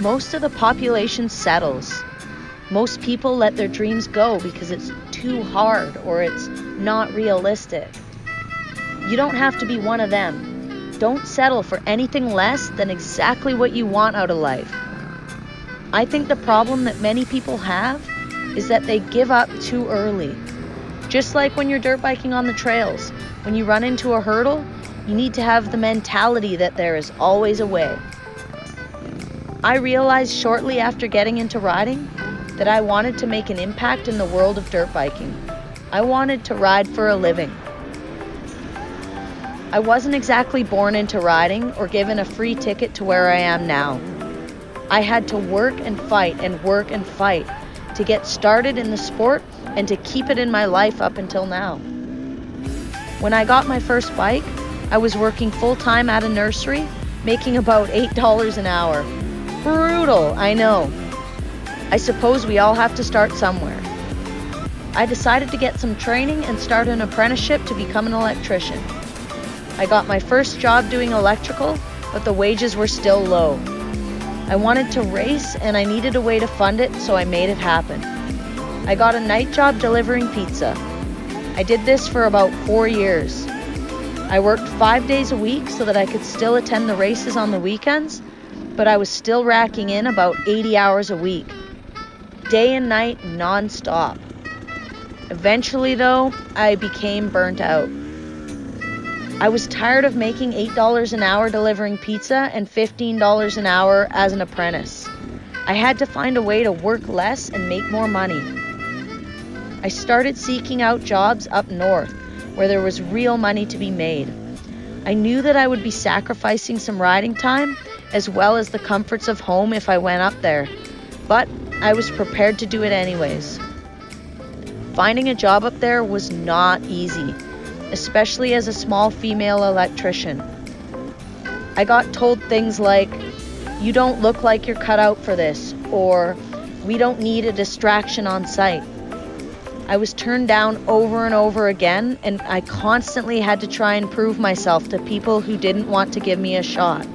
most of the population settles. Most people let their dreams go because it's too hard or it's not realistic. You don't have to be one of them. Don't settle for anything less than exactly what you want out of life. I think the problem that many people have is that they give up too early. Just like when you're dirt biking on the trails, when you run into a hurdle, you need to have the mentality that there is always a way. I realized shortly after getting into riding that I wanted to make an impact in the world of dirt biking. I wanted to ride for a living. I wasn't exactly born into riding or given a free ticket to where I am now. I had to work and fight to get started in the sport and to keep it in my life up until now. When I got my first bike, I was working full-time at a nursery, making about $8 an hour. Brutal, I know. I suppose we all have to start somewhere. I decided to get some training and start an apprenticeship to become an electrician. I got my first job doing electrical, but the wages were still low. I wanted to race and I needed a way to fund it, so I made it happen. I got a night job delivering pizza. I did this for about 4 years. I worked 5 days a week so that I could still attend the races on the weekends, but I was still racking in about 80 hours a week. Day and night, non-stop. Eventually, though, I became burnt out. I was tired of making $8 an hour delivering pizza and $15 an hour as an apprentice. I had to find a way to work less and make more money. I started seeking out jobs up north, where there was real money to be made. I knew that I would be sacrificing some riding time, as well as the comforts of home if I went up there, but I was prepared to do it anyways. Finding a job up there was not easy, especially as a small female electrician. I got told things like, "You don't look like you're cut out for this," or "We don't need a distraction on site." I was turned down over and over again, and I constantly had to try and prove myself to people who didn't want to give me a shot.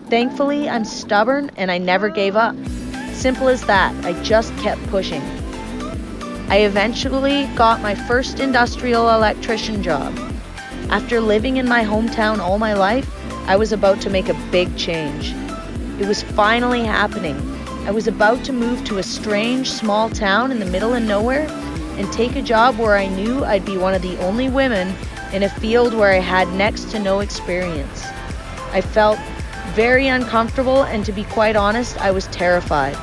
Thankfully, I'm stubborn and I never gave up. Simple as that, I just kept pushing. I eventually got my first industrial electrician job. After living in my hometown all my life, I was about to make a big change. It was finally happening. I was about to move to a strange small town in the middle of nowhere and take a job where I knew I'd be one of the only women in a field where I had next to no experience. I felt very uncomfortable, and to be quite honest, I was terrified.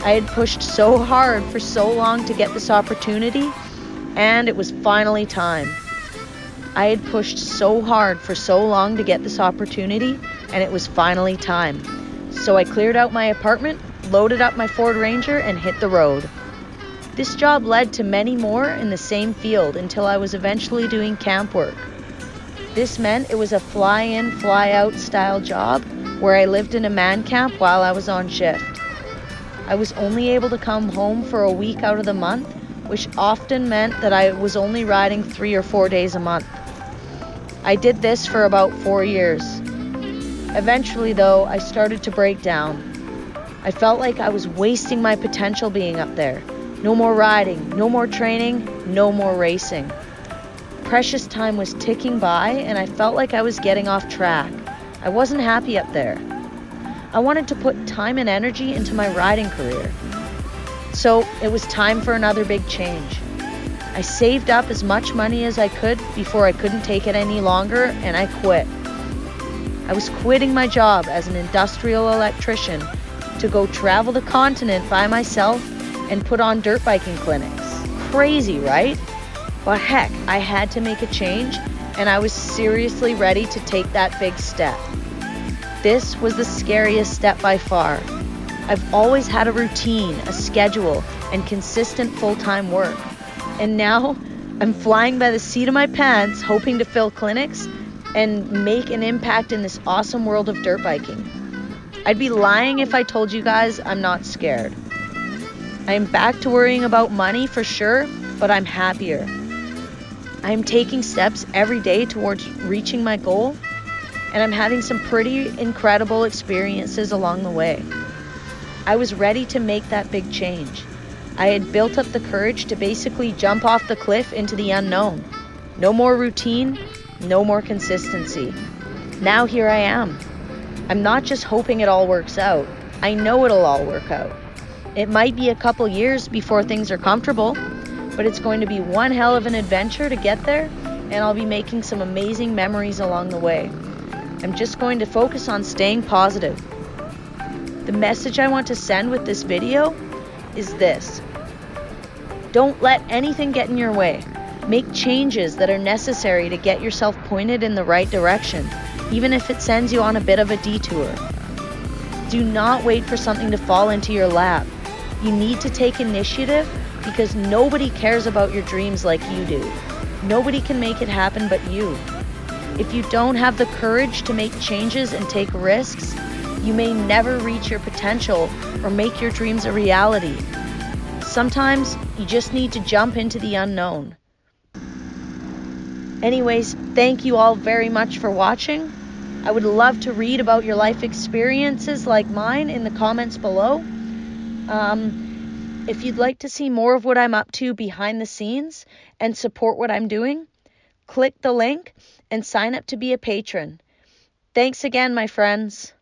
I had pushed so hard for so long to get this opportunity, and it was finally time. I had pushed so hard for so long to get this opportunity, and it was finally time. So I cleared out my apartment, loaded up my Ford Ranger, and hit the road. This job led to many more in the same field until I was eventually doing camp work. This meant it was a fly-in, fly-out style job where I lived in a man camp while I was on shift. I was only able to come home for a week out of the month, which often meant that I was only riding 3 or 4 days a month. I did this for about 4 years. Eventually, though, I started to break down. I felt like I was wasting my potential being up there. No more riding, no more training, no more racing. Precious time was ticking by, and I felt like I was getting off track. I wasn't happy up there. I wanted to put time and energy into my riding career. So it was time for another big change. I saved up as much money as I could before I couldn't take it any longer, and I quit. I was quitting my job as an industrial electrician to go travel the continent by myself and put on dirt biking clinics. Crazy, right? But heck, I had to make a change, and I was seriously ready to take that big step. This was the scariest step by far. I've always had a routine, a schedule, and consistent full-time work. And now I'm flying by the seat of my pants, hoping to fill clinics and make an impact in this awesome world of dirt biking. I'd be lying if I told you guys I'm not scared. I am back to worrying about money for sure, but I'm happier. I am taking steps every day towards reaching my goal, and I'm having some pretty incredible experiences along the way. I was ready to make that big change. I had built up the courage to basically jump off the cliff into the unknown. No more routine, no more consistency. Now here I am. I'm not just hoping it all works out. I know it'll all work out. It might be a couple years before things are comfortable, but it's going to be one hell of an adventure to get there, and I'll be making some amazing memories along the way. I'm just going to focus on staying positive. The message I want to send with this video is this: don't let anything get in your way. Make changes that are necessary to get yourself pointed in the right direction, even if it sends you on a bit of a detour. Do not wait for something to fall into your lap. You need to take initiative because nobody cares about your dreams like you do. Nobody can make it happen but you. If you don't have the courage to make changes and take risks, you may never reach your potential or make your dreams a reality. Sometimes you just need to jump into the unknown. Anyways, thank you all very much for watching. I would love to read about your life experiences like mine in the comments below. If you'd like to see more of what I'm up to behind the scenes and support what I'm doing, click the link and sign up to be a patron. Thanks again, my friends.